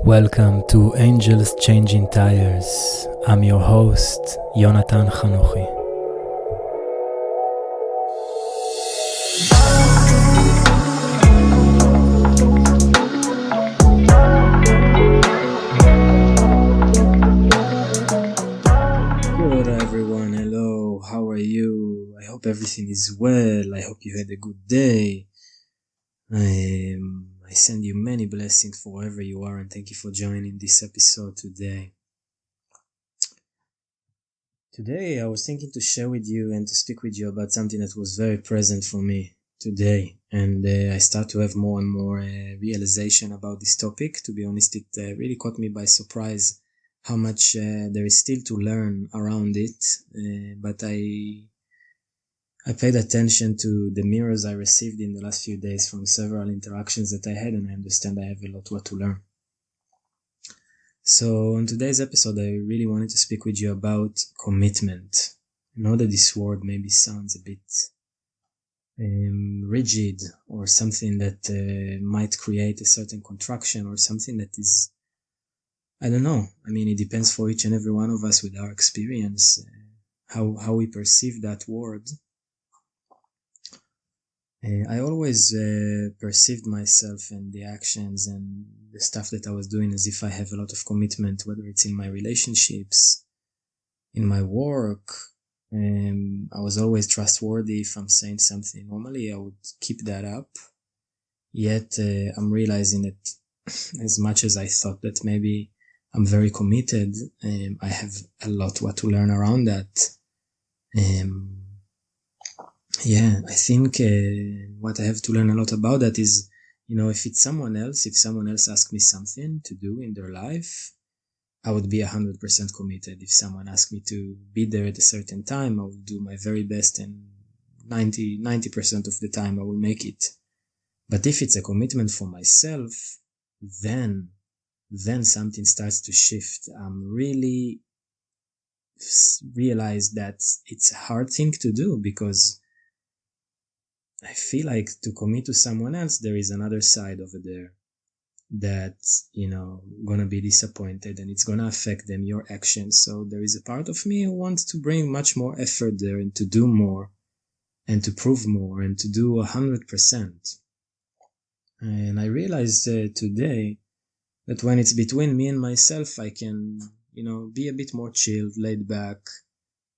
Welcome to Angels Changing Tyres. I'm your host, Yonatan Hanochi. Good everyone, hello, how are you? I hope everything is well. I hope you had a good day. I send you many blessings for wherever you are, and thank you for joining this episode today. Today I was thinking to share with you and to speak with you about something that was very present for me today, and I start to have more and more realization about this topic. To be honest, it really caught me by surprise how much there is still to learn around it, but I paid attention to the mirrors I received in the last few days from several interactions that I had, and I understand I have a lot what to learn. So on today's episode, I really wanted to speak with you about commitment. I know that this word maybe sounds a bit rigid, or something that might create a certain contraction, or something that is, I don't know. I mean, it depends for each and every one of us with our experience, how we perceive that word. I always perceived myself and the actions and the stuff that I was doing as if I have a lot of commitment, whether it's in my relationships, in my work. I was always trustworthy. If I'm saying something, normally I would keep that up. Yet I'm realizing that as much as I thought that maybe I'm very committed, I have a lot what to learn around that. I think what I have to learn a lot about that is, if it's someone else asks me something to do in their life, I would be 100% committed. If someone asked me to be there at a certain time, I will do my very best, and 90% of the time I will make it. But if it's a commitment for myself, then something starts to shift. I'm really realize that it's a hard thing to do, because I feel like to commit to someone else, there is another side over there that's, gonna be disappointed, and it's gonna affect them, your actions. So there is a part of me who wants to bring much more effort there, and to do more, and to prove more, and to do 100%. And I realized today that when it's between me and myself, I can, be a bit more chilled, laid back.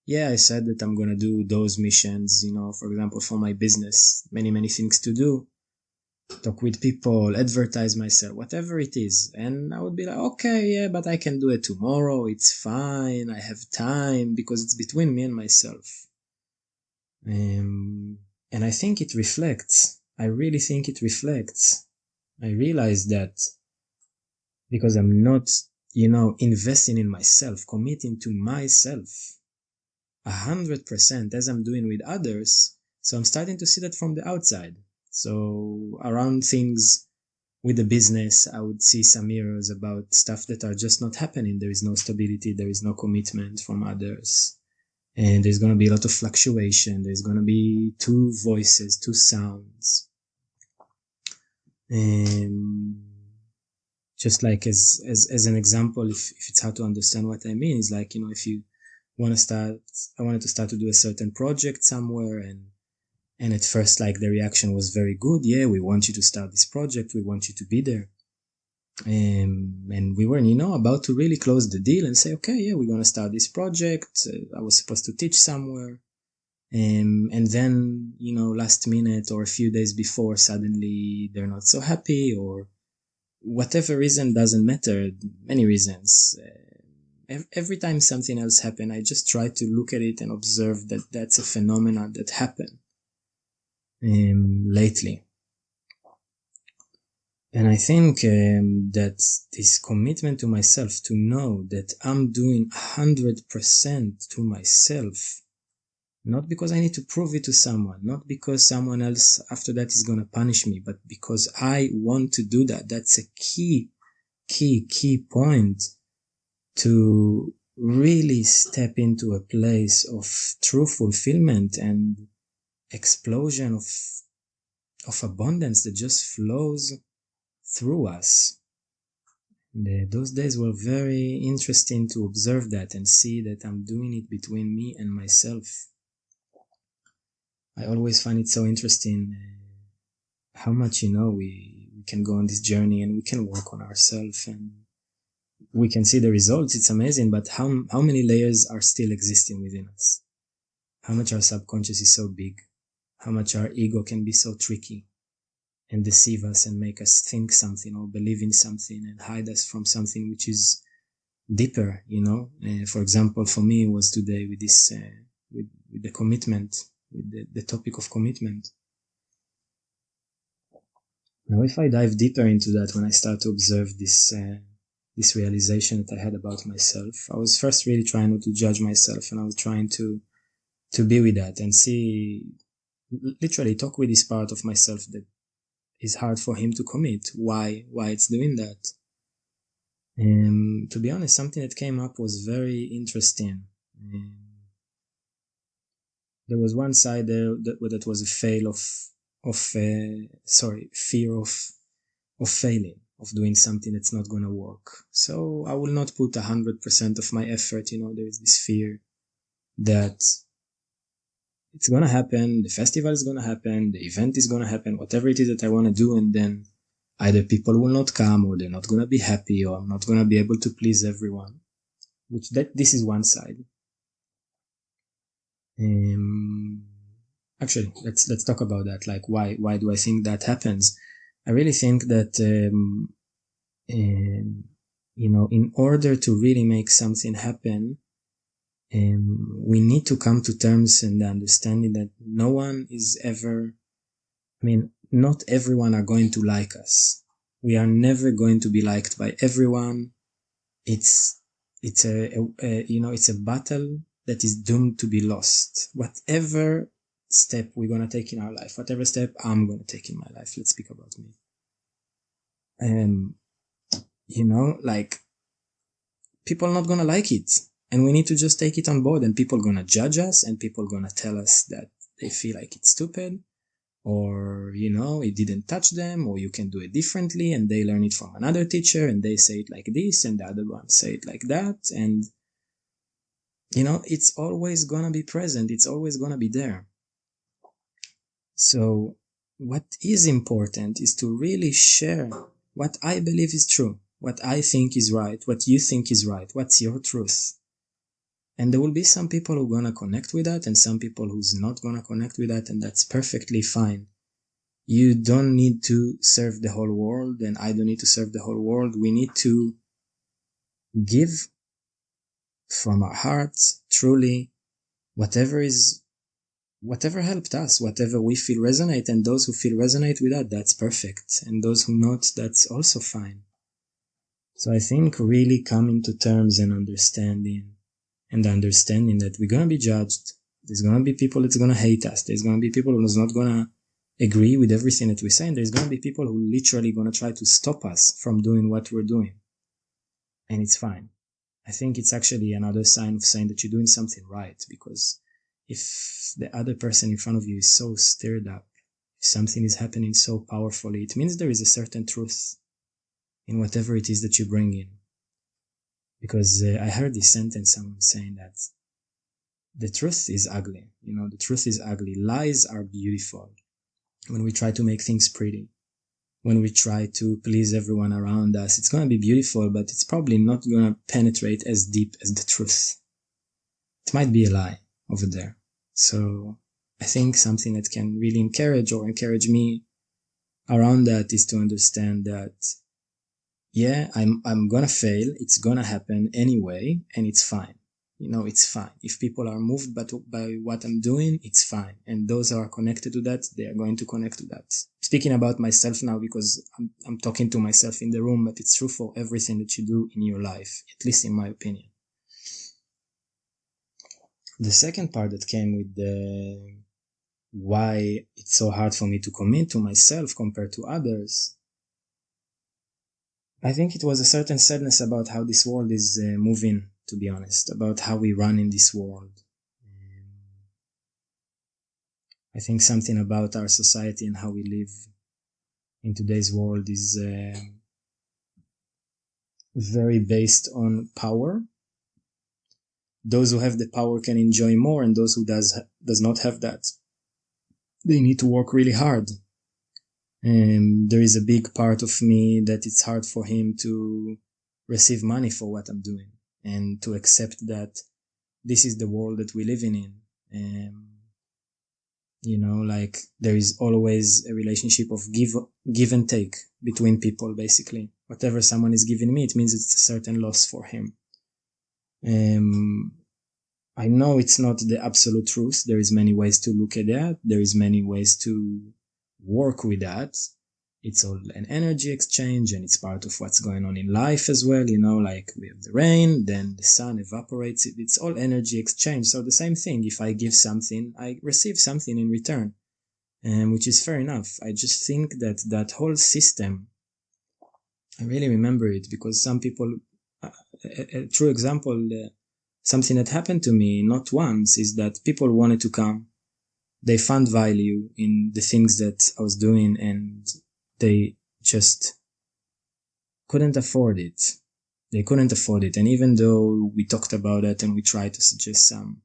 Yeah, I said that I'm going to do those missions, for example, for my business, many things to do, talk with people, advertise myself, whatever it is. And I would be like, okay, yeah, but I can do it tomorrow. It's fine. I have time, because it's between me and myself. And I think it reflects. I really think it reflects. I realize that because I'm not, investing in myself, committing to myself 100% as I'm doing with others. So I'm starting to see that from the outside. So around things with the business, I would see some mirrors about stuff that are just not happening. There is no stability. There is no commitment from others. And there's going to be a lot of fluctuation. There's going to be two voices, two sounds. Just like as an example, if it's hard to understand what I mean, is like, if you I wanted to start to do a certain project somewhere, and at first, like, the reaction was very good. Yeah, we want you to start this project. We want you to be there. And we were, about to really close the deal and say, okay, yeah, we're going to start this project. I was supposed to teach somewhere. And then, last minute or a few days before, suddenly they're not so happy, or whatever reason, doesn't matter. Many reasons. Every time something else happens, I just try to look at it and observe that that's a phenomenon that happened lately. And I think that this commitment to myself, to know that I'm doing 100% to myself, not because I need to prove it to someone, not because someone else after that is going to punish me, but because I want to do that. That's a key point to really step into a place of true fulfillment and explosion of abundance that just flows through us. Those days were very interesting to observe that and see that I'm doing it between me and myself. I always find it so interesting how much, we can go on this journey and we can work on ourselves and we can see the results. It's amazing, but how many layers are still existing within us? How much our subconscious is so big? How much our ego can be so tricky and deceive us and make us think something or believe in something and hide us from something which is deeper, For example, for me, it was today with this, with the commitment, with the topic of commitment. Now, if I dive deeper into that, when I start to observe this realization that I had about myself, I was first really trying not to judge myself, and I was trying to be with that and see, literally talk with this part of myself that is hard for him to commit. Why it's doing that? To be honest, something that came up was very interesting. There was one side there that was a fail fear of failing, of doing something that's not going to work. So I will not put 100% of my effort. There is this fear that it's going to happen, the festival is going to happen, the event is going to happen, whatever it is that I want to do, and then either people will not come, or they're not going to be happy, or I'm not going to be able to please everyone. This is one side. Actually, let's talk about that. Like, why do I think that happens? I really think that, in order to really make something happen, we need to come to terms and the understanding that no one is ever, not everyone are going to like us. We are never going to be liked by everyone. It's a battle that is doomed to be lost. Whatever step we're going to take in our life, whatever step I'm going to take in my life, let's speak about me. People are not going to like it. And we need to just take it on board, and people are going to judge us, and people are going to tell us that they feel like it's stupid, or, it didn't touch them, or you can do it differently, and they learn it from another teacher, and they say it like this, and the other one say it like that, and, it's always going to be present. It's always going to be there. So what is important is to really share what I believe is true, what I think is right, what you think is right, what's your truth. And there will be some people who are going to connect with that, and some people who's not going to connect with that, and that's perfectly fine. You don't need to serve the whole world, and I don't need to serve the whole world. We need to give from our hearts, truly, whatever helped us, whatever we feel resonate, and those who feel resonate with that, that's perfect. And those who not, that's also fine. So I think really coming to terms and understanding that we're going to be judged. There's going to be people that's going to hate us. There's going to be people who's not going to agree with everything that we say. And there's going to be people who literally going to try to stop us from doing what we're doing. And it's fine. I think it's actually another sign of saying that you're doing something right, because if the other person in front of you is so stirred up, if something is happening so powerfully, it means there is a certain truth in whatever it is that you bring in. Because I heard this sentence, someone saying that the truth is ugly. The truth is ugly. Lies are beautiful. When we try to make things pretty, when we try to please everyone around us, it's going to be beautiful, but it's probably not going to penetrate as deep as the truth. It might be a lie over there. So I think something that can really encourage me around that is to understand that, yeah, I'm gonna fail. It's gonna happen anyway, and it's fine. It's fine. If people are moved by what I'm doing, it's fine. And those who are connected to that, they are going to connect to that. Speaking about myself now, because I'm talking to myself in the room, but it's true for everything that you do in your life, at least in my opinion. The second part that came with the why it's so hard for me to commit to myself compared to others, I think it was a certain sadness about how this world is moving, to be honest, about how we run in this world. I think something about our society and how we live in today's world is very based on power. Those who have the power can enjoy more, and those who does not have that, they need to work really hard. And there is a big part of me that it's hard for him to receive money for what I'm doing and to accept that this is the world that we live in. Like there is always a relationship of give and take between people, basically. Whatever someone is giving me, it means it's a certain loss for him. I know it's not the absolute truth. There is many ways to look at that. There is many ways to work with that. It's all an energy exchange, and it's part of what's going on in life as well. Like we have the rain, then the sun evaporates. It's all energy exchange. So the same thing, if I give something, I receive something in return, which is fair enough. I just think that whole system, I really remember it because some people, a true example, something that happened to me not once is that people wanted to come. They found value in the things that I was doing, and they just couldn't afford it. They couldn't afford it. And even though we talked about it and we tried to suggest some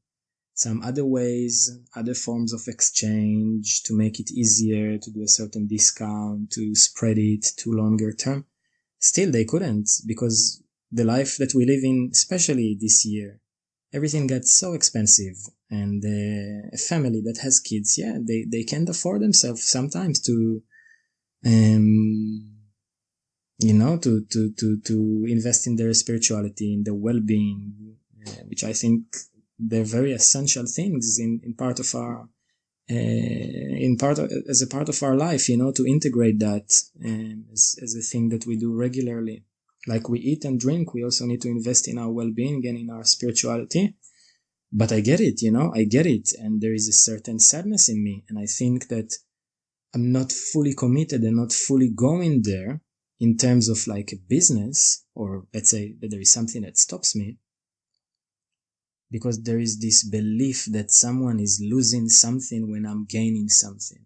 other ways, other forms of exchange to make it easier, to do a certain discount, to spread it to longer term, still they couldn't, because the life that we live in, especially this year, everything gets so expensive. And a family that has kids, they can't afford themselves sometimes to invest in their spirituality, in their well-being, which I think they're very essential things in part of our as a part of our life, to integrate that as a thing that we do regularly. Like we eat and drink, we also need to invest in our well-being and in our spirituality. But I get it, I get it. And there is a certain sadness in me. And I think that I'm not fully committed and not fully going there in terms of like a business, or let's say that there is something that stops me, because there is this belief that someone is losing something when I'm gaining something,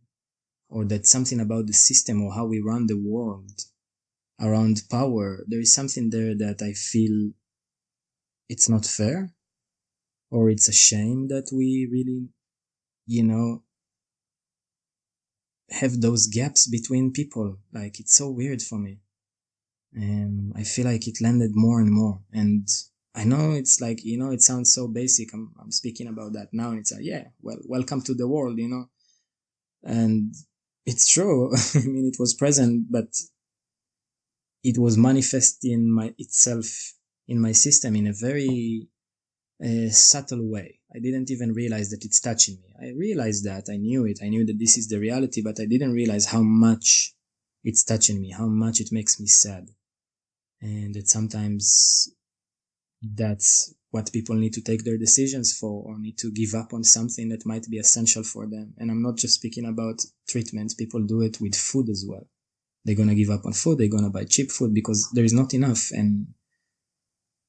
or that something about the system or how we run the world around power, there is something there that I feel it's not fair, or it's a shame that we really, have those gaps between people. Like, it's so weird for me. I feel like it landed more and more. And I know it's like, it sounds so basic. I'm speaking about that now, and it's like, welcome to the world, And it's true. I mean, it was present, but it was manifesting itself in my system in a very subtle way. I didn't even realize that it's touching me. I realized that, I knew it. I knew that this is the reality, but I didn't realize how much it's touching me, how much it makes me sad. And that sometimes that's what people need to take their decisions for, or need to give up on something that might be essential for them. And I'm not just speaking about treatments. People do it with food as well. They're going to give up on food. They're going to buy cheap food because there is not enough. And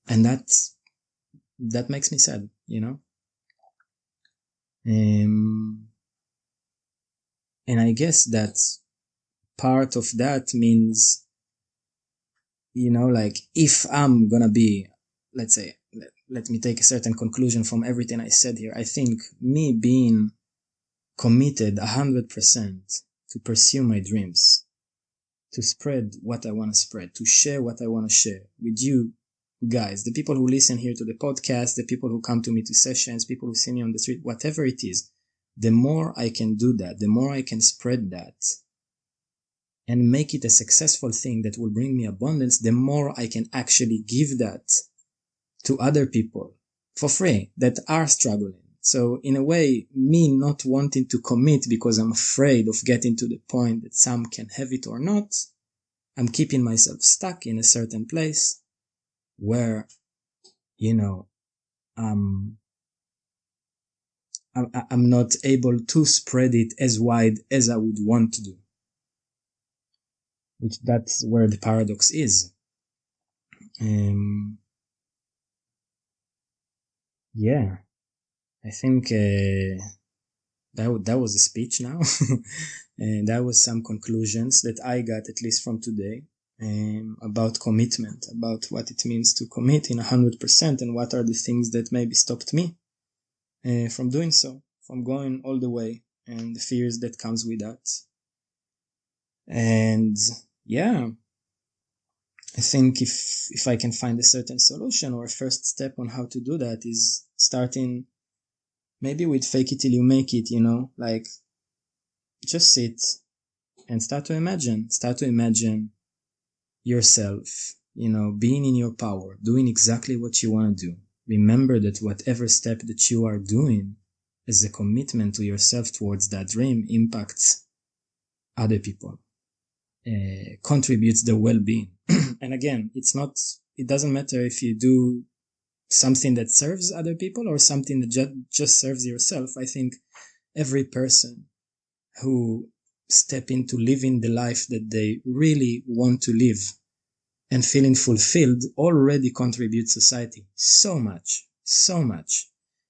that makes me sad, And I guess that part of that means, like, if I'm gonna be, let's say, let me take a certain conclusion from everything I said here. I think me being committed 100% to pursue my dreams, to spread what I want to spread, to share what I want to share with you guys, the people who listen here to the podcast, the people who come to me to sessions, people who see me on the street, whatever it is, the more I can do that, the more I can spread that and make it a successful thing that will bring me abundance, the more I can actually give that to other people for free that are struggling. So in a way, me not wanting to commit because I'm afraid of getting to the point that some can have it or not, I'm keeping myself stuck in a certain place where, I'm not able to spread it as wide as I would want to do. Which that's where the paradox is. I think that was a speech now. And that was some conclusions that I got, at least from today. about commitment, about what it means to commit in 100%, and what are the things that maybe stopped me from doing so, from going all the way, and the fears that comes with that. And yeah, I think if I can find a certain solution or a first step on how to do that is starting maybe with fake it till you make it, like just sit and start to imagine yourself, being in your power, doing exactly what you want to do. Remember that whatever step that you are doing as a commitment to yourself towards that dream impacts other people, contributes the well-being. And again, it doesn't matter if you do something that serves other people or something that just serves yourself. I think every person who step into living the life that they really want to live and feeling fulfilled already contributes society so much.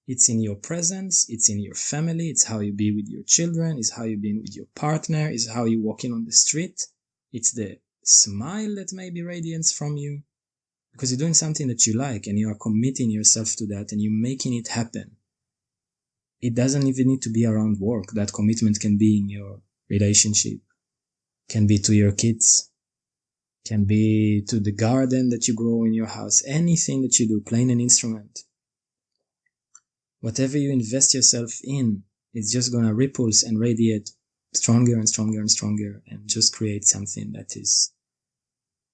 It's in your presence, it's in your family, it's how you be with your children, it's how you be with your partner, it's how you walking on the street, it's the smile that maybe radiates from you, because you're doing something that you like and you are committing yourself to that and you're making it happen. It doesn't even need to be around work. That commitment can be in your relationship, can be to your kids, can be to the garden that you grow in your house, anything that you do, playing an instrument. Whatever you invest yourself in, it's just going to ripples and radiate stronger and stronger and stronger and just create something that is,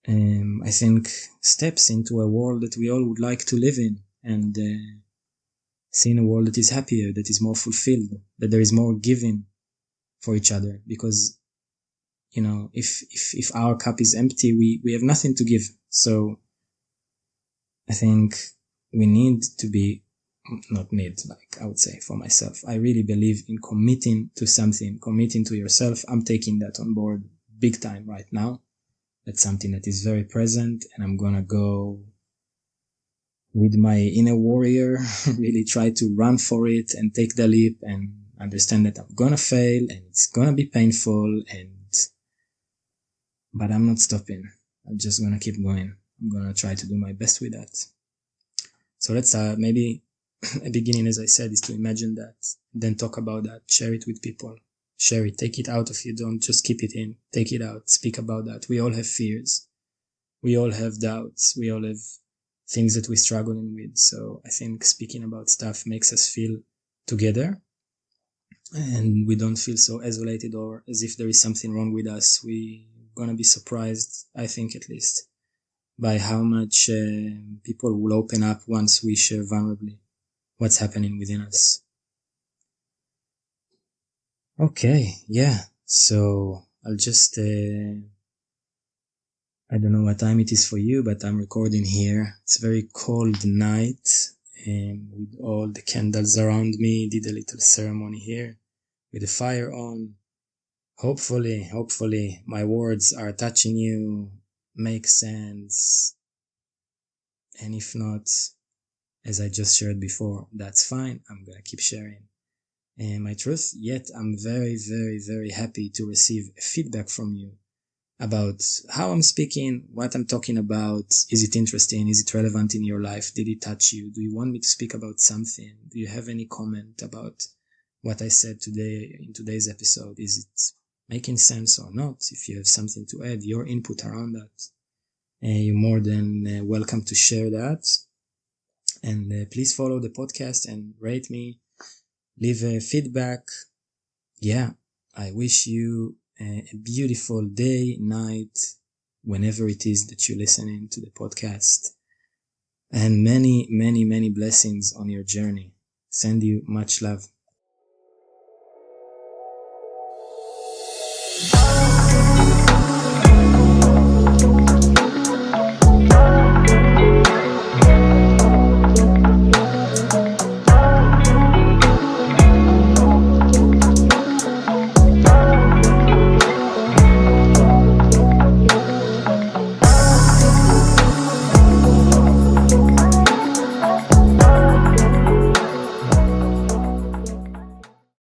I think, steps into a world that we all would like to live in, and seeing a world that is happier, that is more fulfilled, that there is more giving for each other. Because, if our cup is empty, we have nothing to give. So I think we need to be, I would say for myself, I really believe in committing to something, committing to yourself. I'm taking that on board big time right now. That's something that is very present, and I'm gonna go with my inner warrior, really try to run for it and take the leap and understand that I'm gonna fail and it's gonna be painful, but I'm not stopping. I'm just gonna keep going. I'm gonna try to do my best with that. So let's maybe a beginning, as I said, is to imagine that, then talk about that, share it with people. Share it, take it out of you, don't just keep it in, take it out, speak about that. We all have fears, we all have doubts, we all have things that we're struggling with. So I think speaking about stuff makes us feel together, and we don't feel so isolated or as if there is something wrong with us. We're gonna be surprised, I think at least, by how much people will open up once we share vulnerably what's happening within us. Okay, yeah, so I'll just, I don't know what time it is for you, but I'm recording here. It's a very cold night, and with all the candles around me, did a little ceremony here with the fire on. Hopefully my words are touching you, make sense, and if not, as I just shared before, that's fine. I'm gonna keep sharing my truth. Yet I'm very, very, very happy to receive feedback from you about how I'm speaking, what I'm talking about. Is it interesting? Is it relevant in your life? Did it touch you? Do you want me to speak about something? Do you have any comment about what I said today in today's episode? Is it making sense or not? If you have something to add, your input around that, you're more than welcome to share that. And please follow the podcast and rate me, leave a feedback. Yeah, I wish you a beautiful day, night, whenever it is that you're listening to the podcast, and many, many, many blessings on your journey. Send you much love.